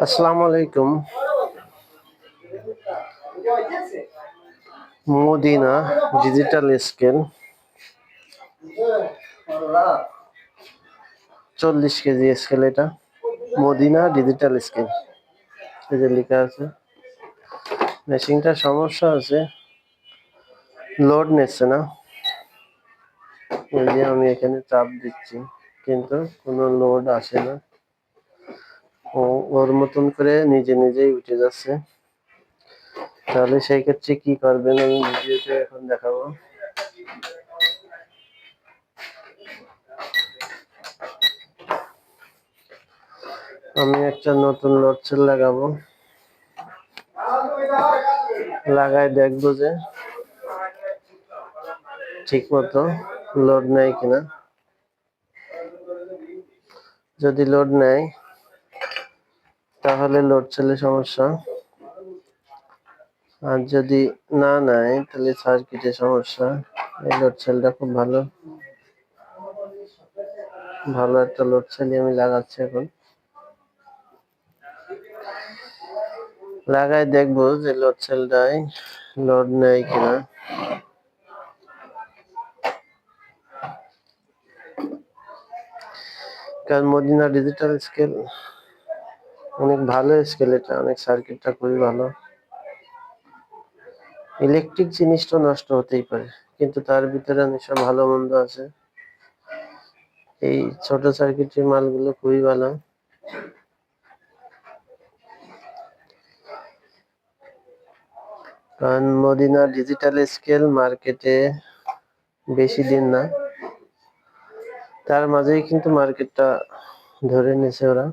আসসালামু আলাইকুম। Madina digital scale 40 KG scale. এটা মদিনা ডিজিটাল স্কেল, এই যে লেখা আছে। মেশিনটার সমস্যা আছে, লোড নিচ্ছে না। এই যে আমি এখানে চাপ দিচ্ছি কিন্তু কোনো লোড আসে না, ওর মতন করে নিজে নিজেই উঠে যাচ্ছে। তাহলে সেই ক্ষেত্রে কি করবেন আমি ভিডিওতে এখন দেখাবো। আমি একটা নতুন লোড সেল লাগাবো, লাগাই দেখবো যে ঠিক মতো লোড নেয় কিনা। যদি লোড নেয় তাহলে লোড সেলে সমস্যা, আর যদি না নেয় তাহলে সার্কিটে সমস্যা। এই লোড সেলটা খুব ভালো একটা লোড সেল আমি লাগাচ্ছি এখন। লাগাই দেখবো যে লোড সেলটাই লোড নেয় কিনা। কারণ মদিনা ডিজিটাল স্কেল অনেক ভালো স্কেল, এটা অনেক সার্কিটটা খুবই ভালো। ইলেকট্রিক জিনিসটা নষ্ট হতেই পারে, কিন্তু তার ভিতরে অনেক সব ভালো মন্দ আছে। এই ছোট সার্কিটের মালগুলো খুবই ভালো। কারণ মদিনা ডিজিটাল স্কেল মার্কেটে বেশি দিন না, তার মাঝেই কিন্তু মার্কেটটা ধরে নিয়েছে ওরা।